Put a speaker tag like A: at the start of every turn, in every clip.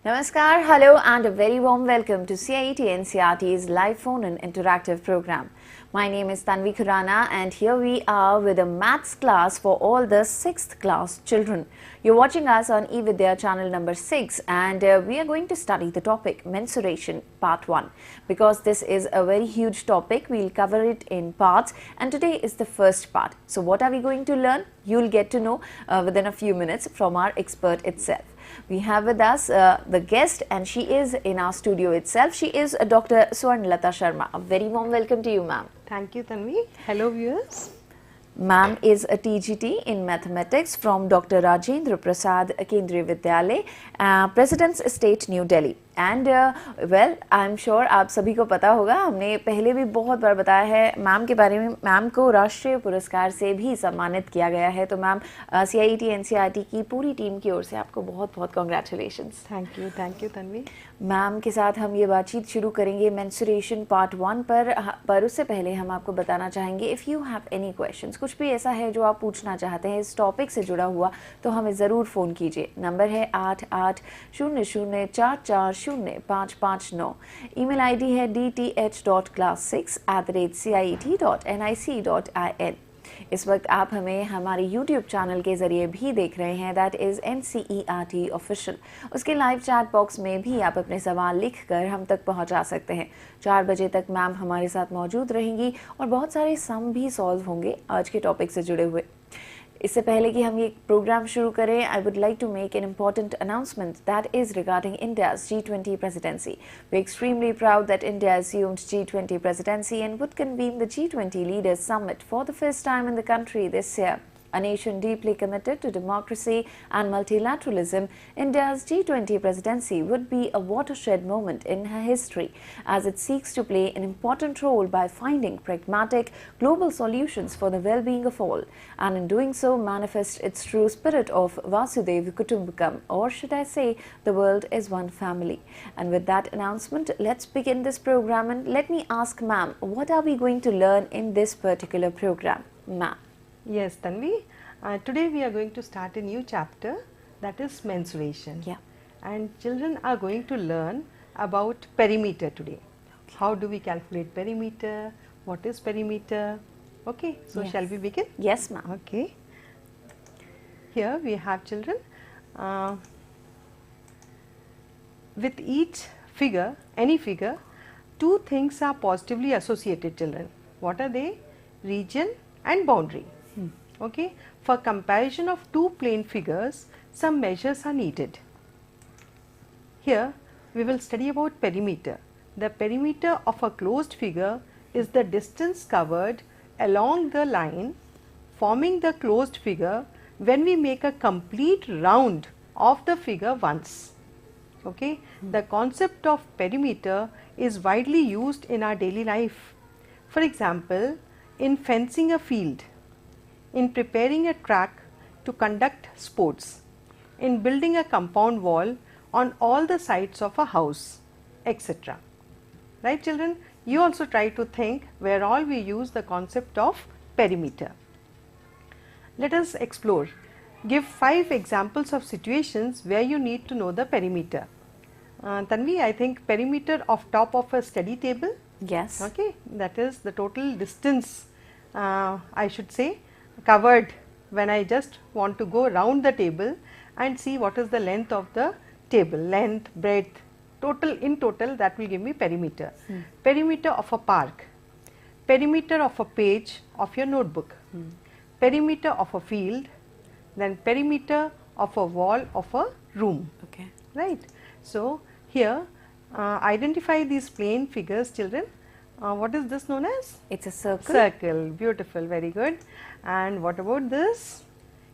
A: Namaskar, hello and a very warm welcome to CIET NCERT's live phone and interactive program. My name is Tanvi Khurana and here we are with a maths class for all the 6th class children. You're watching us on eVidya channel number 6 and we are going to study the topic Mensuration part 1. Because this is a very huge topic, we'll cover it in parts and today is the first part. So what are we going to learn? You'll get to know within a few minutes from our expert itself. We have with us the guest and she is in our studio itself. She is Dr. Swarnalata Sharma. A very warm welcome to you, ma'am.
B: Thank you, Tanvi. Hello, viewers.
A: Ma'am is a TGT in mathematics from Dr. Rajendra Prasad Kendriya Vidyalay, President's Estate, New Delhi. And well I am sure आप सभी को पता होगा, हमने पहले भी बहुत बार बताया है मैम के बारे में. मैम को राष्ट्रीय पुरस्कार से भी सम्मानित किया गया है. तो मैम CIET NCERT की पूरी टीम की ओर से आपको बहुत बहुत congratulations.
B: Thank you Tanvi.
A: Ma'am के साथ हम ये बातचीत शुरू करेंगे मेंस्ट्रुएशन पार्ट 1 पर उससे पहले हम आपको बताना चाहेंगे if you have any questions, कुछ भी ऐसा है जो आप पूछना चाहते हैं इस टॉपिक से जुड़ा हुआ, तो हमें ज़रूर फ़ोन कीजिए. नंबर है 8800440559. ईमेल आईडी है dth.class6@ciet.nic.in. इस वक्त आप हमें हमारे YouTube चैनल के ज़रिए भी देख रहे हैं, दैट इज़ ncertofficial. उसके लाइव चैट बॉक्स में भी आप अपने सवाल लिखकर हम तक पहुंचा सकते हैं. 4 बजे तक मैम हमारे साथ मौजूद रहेंगी और बहुत सारे सम भी सॉल्व होंगे आज के टॉपिक से जुड़े हुए. इससे पहले कि हम ये प्रोग्राम शुरू करें, I would like to make an important announcement that is regarding India's G20 presidency. We're extremely proud that India assumed G20 presidency and would convene the G20 Leaders Summit for the first time in the country this year. A nation deeply committed to democracy and multilateralism, India's G20 presidency would be a watershed moment in her history as it seeks to play an important role by finding pragmatic global solutions for the well-being of all, and in doing so manifest its true spirit of Vasudhaiva Kutumbakam, or should I say, the world is one family. And with that announcement, let's begin this program and let me ask ma'am, what are we going to learn in this particular program, ma'am?
B: Yes, Tanvi. Today we are going to start a new chapter, that is mensuration.
A: Yeah.
B: And children are going to learn about perimeter today. Okay. How do we calculate perimeter? What is perimeter? Okay, so
A: Yes.
B: shall we begin?
A: Yes, ma'am.
B: Okay. Here we have children. With each figure, any figure, 2 things are positively associated, children. What are they? Region and boundary. Okay. For comparison of 2 plane figures, some measures are needed. Here we will study about perimeter. The perimeter of a closed figure is the distance covered along the line forming the closed figure when we make a complete round of the figure once. Okay. The concept of perimeter is widely used in our daily life. For example, in fencing a field, in preparing a track to conduct sports, in building a compound wall on all the sides of a house, etc. Right, children? You also try to think where all we use the concept of perimeter. Let us explore. Give 5 examples of situations where you need to know the perimeter. Tanvi, I think perimeter of top of a study table.
A: Yes.
B: Okay, that is the total distance, I should say, covered when I just want to go round the table and see what is the length of the table, length, breadth, total, in total that will give me perimeter. Perimeter of a park, perimeter of a page of your notebook, perimeter of a field, then perimeter of a wall of a room.
A: Okay.
B: Right. So here identify these plane figures, children. What is this known as?
A: It's a circle.
B: Circle. Beautiful. Very good. And what about this?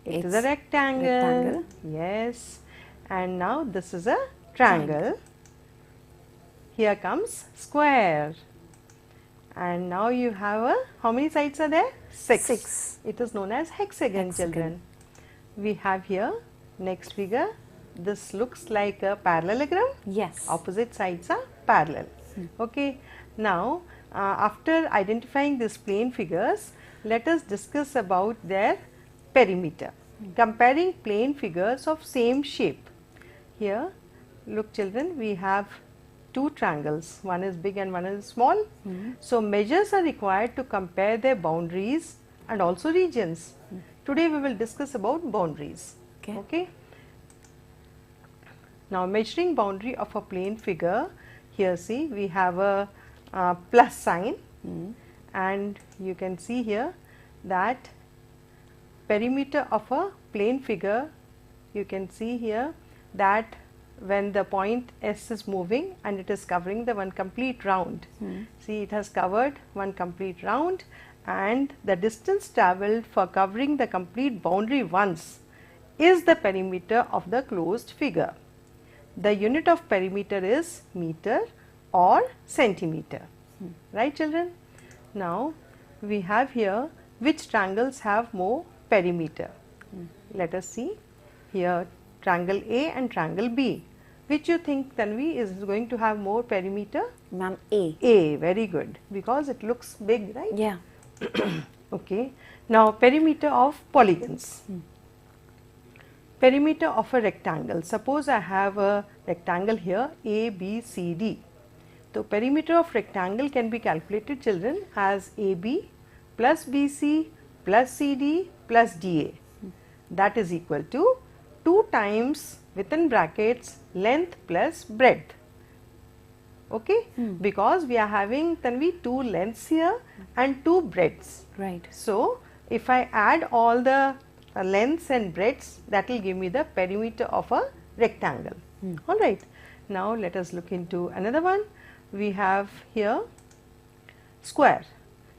B: It is a rectangle. Yes. And now this is a triangle. Here comes square. And now you have a, how many sides are there? 6. It is known as hexagon, children. We have here next figure. This looks like a parallelogram.
A: Yes.
B: Opposite sides are parallel. Okay. Now after identifying these plane figures, let us discuss about their perimeter. Comparing plane figures of same shape. Here look children, we have two triangles, one is big and one is small. So measures are required to compare their boundaries and also regions. Today we will discuss about boundaries. Okay. Now measuring boundary of a plane figure, here see we have a plus sign, and you can see here that perimeter of a plane figure, you can see here that when the point S is moving and it is covering the one complete round. See, it has covered one complete round, and the distance travelled for covering the complete boundary once is the perimeter of the closed figure. The unit of perimeter is meter or centimeter. Right children? Now we have here which triangles have more perimeter. Let us see here, triangle A and triangle B. Which you think, Tanvi, is going to have more perimeter?
A: Ma'am, A.
B: A, very good, because it looks big, right?
A: Yeah.
B: Okay. Now perimeter of polygons. Perimeter of a rectangle. Suppose I have a rectangle here, A, B, C, D. So perimeter of rectangle can be calculated children as AB plus BC plus CD plus DA. That is equal to 2 times within brackets length plus breadth. Okay, because we are having, Tanvi, 2 lengths here and 2 breadths.
A: Right.
B: So if I add all the lengths and breadths, that will give me the perimeter of a rectangle. Alright, now let us look into another one. We have here square.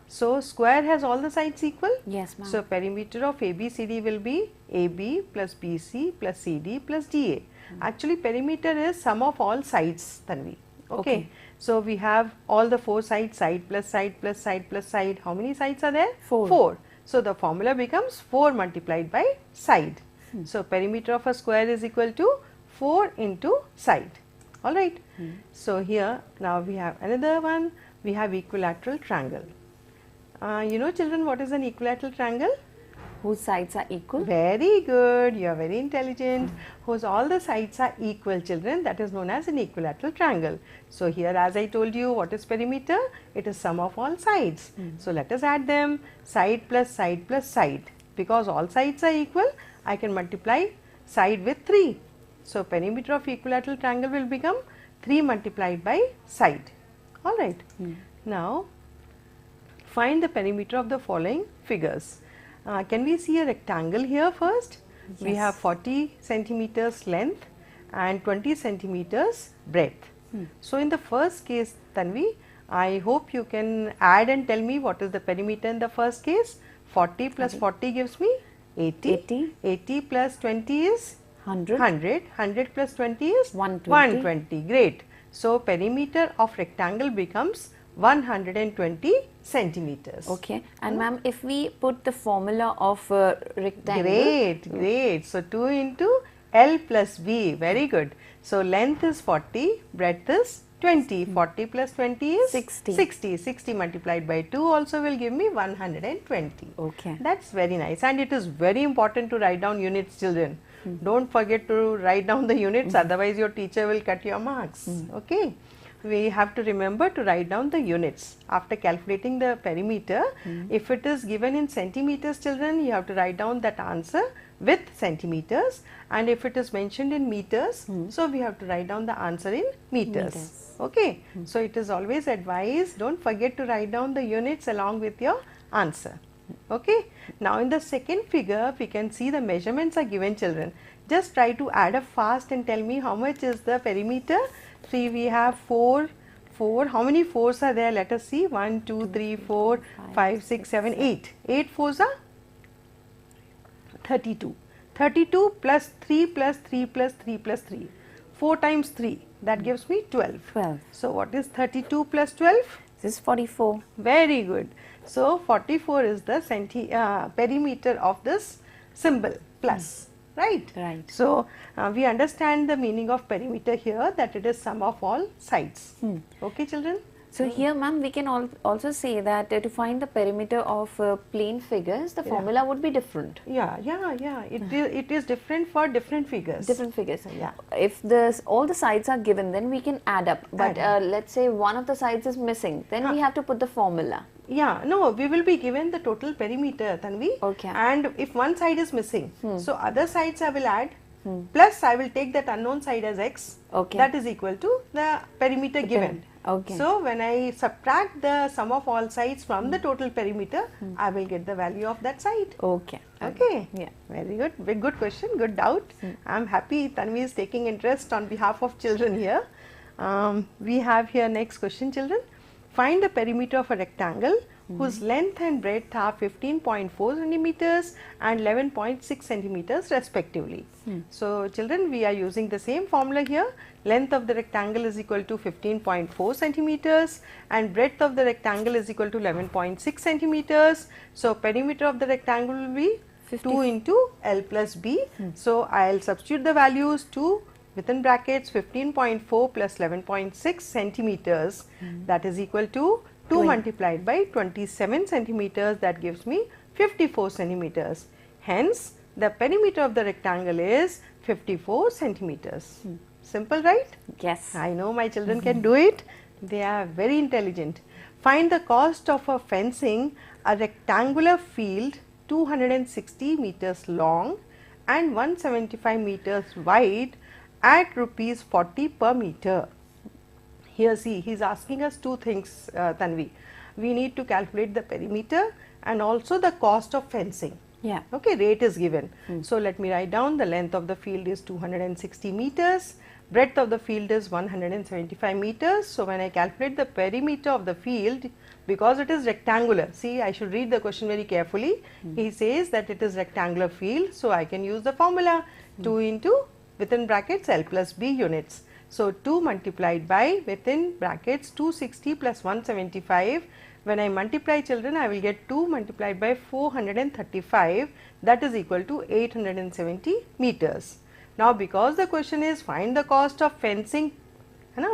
B: So square has all the sides equal?
A: Yes, ma'am.
B: So perimeter of ABCD will be AB plus BC plus CD plus DA. Actually perimeter is sum of all sides, Tanvi. Okay. So we have all the 4 sides, side plus side plus side plus side. How many sides are there?
A: 4.
B: 4. So the formula becomes 4 multiplied by side. So perimeter of a square is equal to 4 into side. Alright. So here now we have another one. We have equilateral triangle. You know children, what is an equilateral triangle?
A: Whose sides are equal?
B: Very good, you are very intelligent. Whose all the sides are equal children, that is known as an equilateral triangle. So here, as I told you, what is perimeter? It is sum of all sides. So let us add them, side plus side plus side. Because all sides are equal, I can multiply side with 3. So perimeter of equilateral triangle will become 3 multiplied by side. Alright. Now find the perimeter of the following figures. Can we see a rectangle here first?
A: Yes.
B: We have 40 centimeters length and 20 centimeters breadth. So in the first case, Tanvi, I hope you can add and tell me what is the perimeter in the first case. 40 plus 40 gives me 80. 80 plus 20 is
A: 100.
B: 100 plus 20 is
A: 120.
B: Great. So perimeter of rectangle becomes 120 centimeters.
A: Okay. And ma'am, if we put the formula of rectangle.
B: Great. So 2 into L plus B. Very good. So length is 40, breadth is 20. 40 plus 20 is
A: 60.
B: 60 multiplied by 2 also will give me 120.
A: Okay.
B: That's very nice, and it is very important to write down units, children. Don't forget to write down the units, otherwise your teacher will cut your marks. Okay. We have to remember to write down the units. After calculating the perimeter, if it is given in centimeters, children, you have to write down that answer with centimeters, and if it is mentioned in meters, so we have to write down the answer in meters. Okay. So it is always advised, don't forget to write down the units along with your answer. Okay. Now in the second figure, we can see the measurements are given, children. Just try to add up fast and tell me how much is the perimeter. 3, we have 4. How many 4s are there? Let us see. 1, 2, 3, 4, 5, 6, 7, 8. 8 4s are 32. 32 plus 3 plus 3 plus 3 plus 3. 4 times 3. That gives me 12.
A: 12.
B: So what is 32 plus 12?
A: This is 44.
B: Very good. So 44 is the perimeter of this symbol plus. Right.
A: Right.
B: So we understand the meaning of perimeter here, that it is sum of all sides. Okay, children?
A: So here, ma'am, we can also say that to find the perimeter of plane figures, the formula would be different.
B: Yeah. It is different for different figures.
A: Different figures.
B: Yeah.
A: If all the sides are given, then we can add up. But let's say one of the sides is missing, then we have to put the formula.
B: Yeah, no, we will be given the total perimeter, Tanvi.
A: Okay.
B: And if one side is missing, so other sides I will add, plus I will take that unknown side as x.
A: Okay.
B: That is equal to the perimeter given.
A: Okay.
B: So when I subtract the sum of all sides from the total perimeter, I will get the value of that side.
A: Okay.
B: Okay.
A: Yeah.
B: Very good. Very good question. Good doubt. I am happy Tanvi is taking interest on behalf of children here. We have here next question, children. Find the perimeter of a rectangle whose length and breadth are 15.4 centimeters and 11.6 centimeters respectively. So children, we are using the same formula here. Length of the rectangle is equal to 15.4 centimeters and breadth of the rectangle is equal to 11.6 centimeters. So perimeter of the rectangle will be 2 into L plus B. So I will substitute the values to within brackets 15.4 plus 11.6 centimeters, that is equal to 2 multiplied by 27 centimeters, that gives me 54 centimeters. Hence, the perimeter of the rectangle is 54 centimeters. Simple, right?
A: Yes.
B: I know my children can do it. They are very intelligent. Find the cost of a fencing a rectangular field 260 meters long and 175 meters wide at rupees 40 per meter. Here see, he is asking us two things, Tanvi. We need to calculate the perimeter and also the cost of fencing.
A: Yeah.
B: Okay, rate is given. So let me write down the length of the field is 260 meters, breadth of the field is 175 meters. So when I calculate the perimeter of the field, because it is rectangular, see, I should read the question very carefully. He says that it is rectangular field, so I can use the formula 2 into within brackets L plus B units. So 2 multiplied by within brackets 260 plus 175. When I multiply, children, I will get 2 multiplied by 435, that is equal to 870 meters. Now because the question is find the cost of fencing,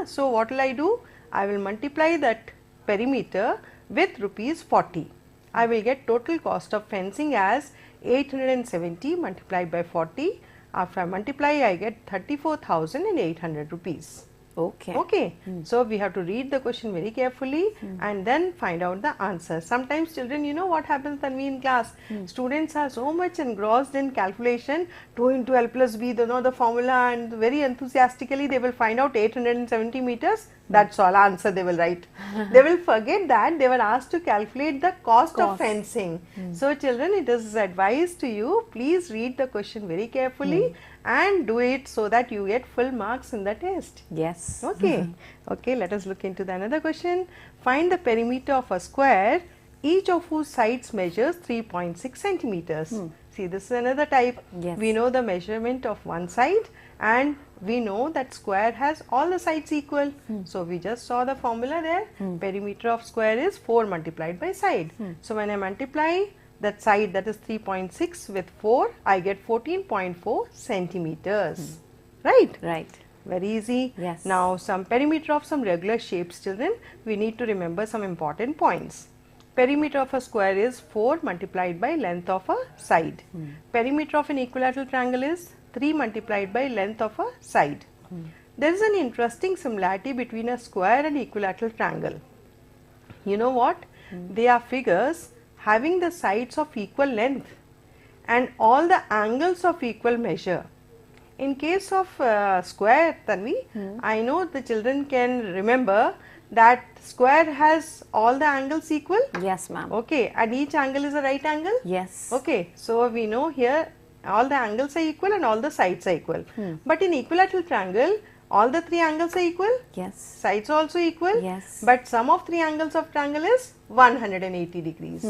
B: so what will I do? I will multiply that perimeter with rupees 40. I will get total cost of fencing as 870 multiplied by 40. After I multiply, I get 34,800 rupees.
A: Okay.
B: Okay. So we have to read the question very carefully and then find out the answer. Sometimes children, you know what happens when we in class, students are so much engrossed in calculation, 2 into L plus B, they know the formula and very enthusiastically they will find out 870 meters. That's all answer they will write. They will forget that they were asked to calculate the cost of fencing. So children, it is advised to you, please read the question very carefully and do it so that you get full marks in the test.
A: Yes.
B: Okay. Okay, let us look into the another question. Find the perimeter of a square, each of whose sides measures 3.6 centimeters. See, this is another type.
A: Yes.
B: We know the measurement of one side and we know that square has all the sides equal. So we just saw the formula there. Perimeter of square is 4 multiplied by side. So when I multiply that side, that is 3.6 with 4, I get 14.4 centimeters. Right?
A: Right.
B: Very easy.
A: Yes.
B: Now some perimeter of some regular shapes, children. We need to remember some important points. Perimeter of a square is 4 multiplied by length of a side. Perimeter of an equilateral triangle is 3 multiplied by length of a side. There is an interesting similarity between a square and equilateral triangle. You know what? They are figures having the sides of equal length and all the angles of equal measure. In case of square, Tanvi, I know the children can remember that square has all the angles equal.
A: Yes, ma'am.
B: Okay, and each angle is a right angle.
A: Yes.
B: Okay, so we know here all the angles are equal and all the sides are equal. But in equilateral triangle, all the 3 angles are equal.
A: Yes.
B: Sides are also equal.
A: Yes.
B: But sum of 3 angles of triangle is 180 degrees.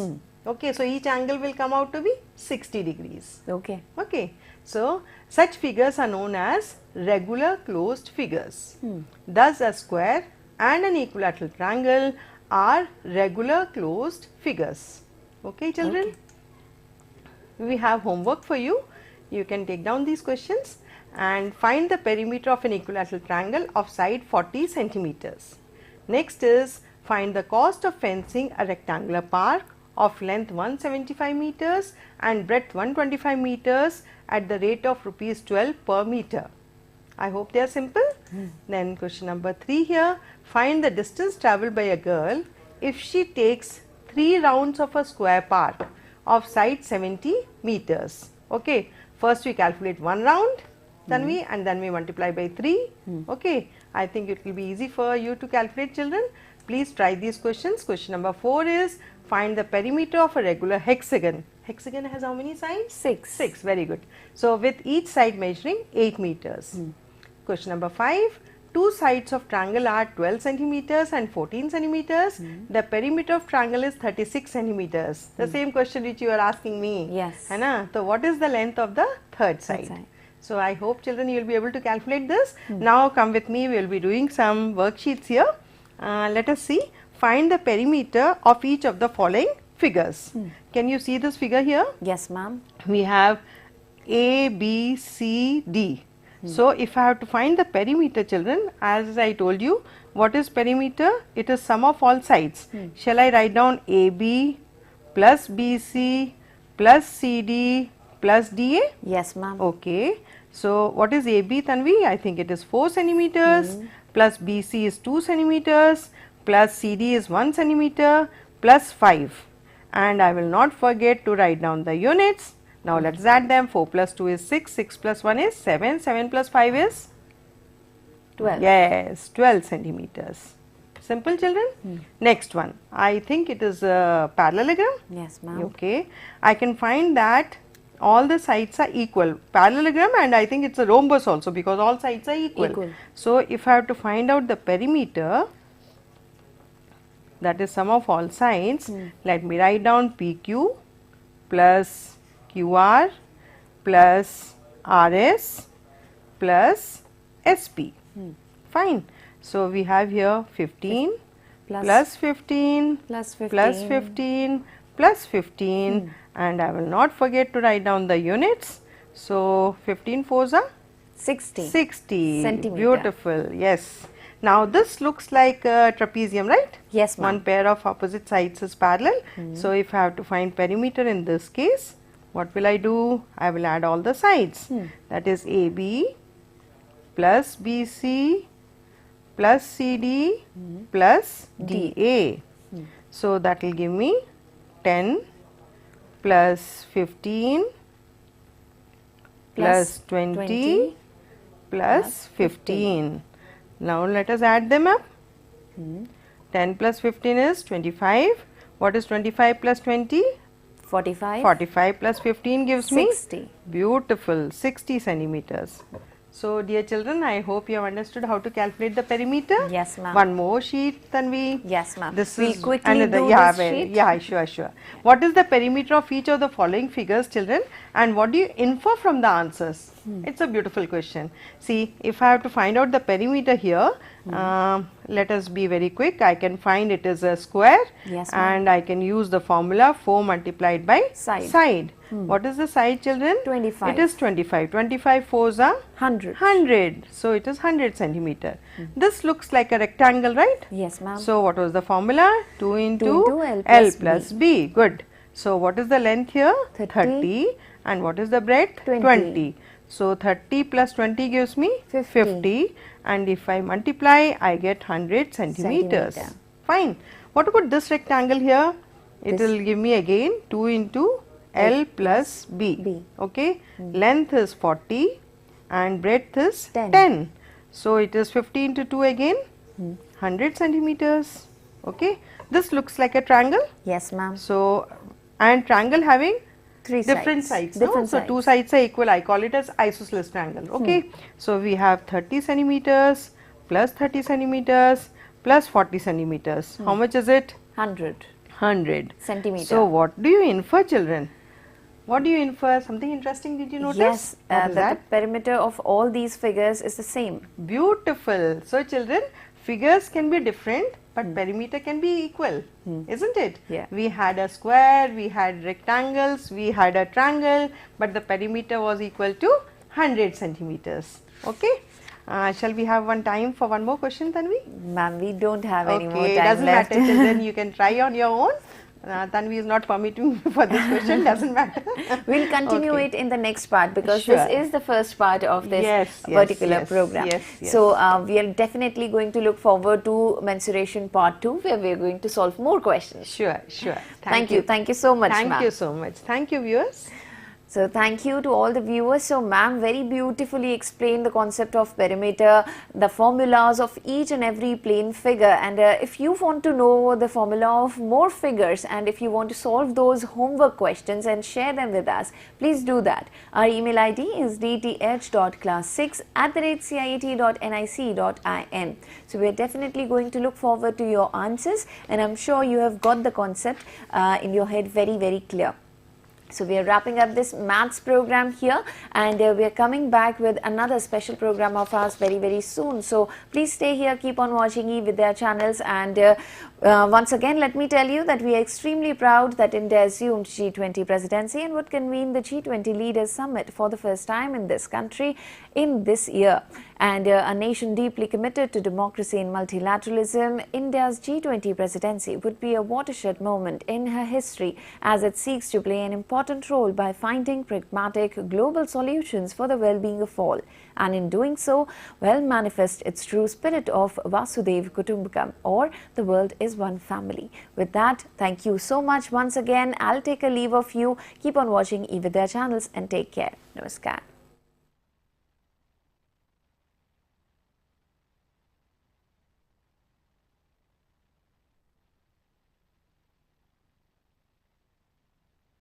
B: Okay, so each angle will come out to be 60 degrees.
A: Okay.
B: Okay, so such figures are known as regular closed figures. Thus, a square and an equilateral triangle are regular closed figures. Okay, children?
A: Okay.
B: We have homework for you. You can take down these questions and find the perimeter of an equilateral triangle of side 40 centimeters. Next is Find the cost of fencing a rectangular park of length 175 meters and breadth 125 meters at the rate of rupees 12 per meter. I hope they are simple. Then question number 3 here. Find the distance travelled by a girl if she takes 3 rounds of a square park of side 70 meters. Okay. First we calculate 1 round, Tanvi, and then we multiply by 3. Okay. I think it will be easy for you to calculate, children. Please try these questions. Question number 4 is find the perimeter of a regular hexagon. Hexagon has how many sides?
A: 6.
B: 6. Very good. So with each side measuring 8 meters. Question number 5. Two sides of triangle are 12 centimeters and 14 centimeters. The perimeter of triangle is 36 centimeters. The same question which you are asking me.
A: Yes.
B: है ना? So what is the length of the third side? So I hope, children, you will be able to calculate this. Now come with me. We will be doing some worksheets here. Let us see. Find the perimeter of each of the following figures. Can you see this figure here?
A: Yes, ma'am.
B: We have A, B, C, D. So if I have to find the perimeter, children, as I told you, what is perimeter? It is sum of all sides. Shall I write down AB plus BC plus CD plus DA?
A: Yes, ma'am.
B: Okay. So what is AB, Tanvi? I think it is 4 centimeters plus BC is 2 centimeters plus CD is 1 centimeter plus 5. And I will not forget to write down the units. Now let us add them. 4 plus 2 is 6, 6 plus 1 is 7, 7 plus 5 is
A: 12.
B: Yes, 12 centimeters. Simple, children. Next one. I think it is a parallelogram.
A: Yes, ma'am.
B: Okay. I can find that all the sides are equal. Parallelogram, and I think it's a rhombus also because all sides are equal. So if I have to find out the perimeter, that is sum of all sides, let me write down PQ plus QR plus RS plus SP. Fine. So we have here 15 plus 15
A: plus 15
B: plus 15 plus 15 and I will not forget to write down the units. So 15 fours are
A: 60
B: centimeter. Beautiful. Yes. Now this looks like a trapezium, right?
A: Yes, ma'am.
B: One pair of opposite sides is parallel. So if I have to find perimeter in this case, what will I do? I will add all the sides. That is AB plus BC plus CD plus DA. So that will give me 10 plus 15 plus 20 plus 15. Now let us add them up. 10 plus 15 is 25. What is 25 plus 20?
A: 45.
B: 45 plus 15 gives
A: 60.
B: me beautiful 60 centimeters. So dear children, I hope you have understood how to calculate the perimeter.
A: Yes, ma'am.
B: One more sheet, Tanvi.
A: Yes, ma'am.
B: This
A: We'll
B: is
A: quickly
B: another,
A: do
B: yeah,
A: this sheet.
B: Yeah, sure. What is the perimeter of each of the following figures, children, and what do you infer from the answers? It's a beautiful question. See, if I have to find out the perimeter here, let us be very quick. I can find it is a square.
A: Yes, ma'am.
B: And I can use the formula 4 multiplied by side. What is the side, children?
A: 25.
B: It is 25. 25 fours are
A: 100.
B: 100. So it is 100 centimeter. This looks like a rectangle, right?
A: Yes, ma'am.
B: So what was the formula? 2 into
A: L
B: plus B. Good. So what is the length here? 30. And what is the breadth? 20. So 30 plus 20 gives me 50. And if I multiply, I get 100 centimeters. Fine. What about this rectangle here? It will give me again 2 into L plus B. Okay. Length is 40 and breadth is 10. So it is 50 into 2 again, 100 centimeters. Okay. This looks like a triangle.
A: Yes, ma'am.
B: So, and triangle having different sides. So two sides are equal. I call it as isosceles triangle. Okay. So we have 30 centimeters plus 30 centimeters plus 40 centimeters. How much is it? 100
A: centimeter.
B: So what do you infer, children? What do you infer? Something interesting did you notice?
A: Yes, that the perimeter of all these figures is the same.
B: Beautiful. So children, figures can be different, but perimeter can be equal, isn't it?
A: Yeah.
B: We had a square, we had rectangles, we had a triangle, but the perimeter was equal to 100 centimeters. Okay. Shall we have one time for one more question, Tanvi?
A: Ma'am, we don't have any more
B: Okay,
A: time
B: doesn't
A: left.
B: matter. Till then you can try on your own. Tanvi is not permitting for this question. Doesn't matter.
A: We'll continue
B: Okay.
A: it in the next part, because
B: Sure.
A: this is the first part of this
B: Yes,
A: particular
B: yes,
A: program.
B: yes, yes.
A: So we are definitely going to look forward to mensuration part 2, where we are going to solve more questions.
B: Sure, sure.
A: Thank you. Thank you so much,
B: Thank
A: ma'am.
B: you so much. Thank you, viewers.
A: So thank you to all the viewers. So ma'am very beautifully explained the concept of perimeter, the formulas of each and every plane figure, and if you want to know the formula of more figures, and if you want to solve those homework questions and share them with us, please do that. Our email ID is dth.class6@ciat.nic.in. So we are definitely going to look forward to your answers, and I'm sure you have got the concept in your head very, very clear. So we are wrapping up this maths program here, and we are coming back with another special program of ours very, very soon. So please stay here, keep on watching eVidya channels, and once again let me tell you that we are extremely proud that India assumed G20 presidency and would convene the G20 Leaders Summit for the first time in this country in this year. And a nation deeply committed to democracy and multilateralism, India's G20 presidency would be a watershed moment in her history, as it seeks to play an important role by finding pragmatic global solutions for the well-being of all, and in doing so, well, manifest its true spirit of Vasudhaiva Kutumbakam, or the world is one family. With that, thank you so much once again. I'll take a leave of you. Keep on watching eVidya channels and take care. Namaskar.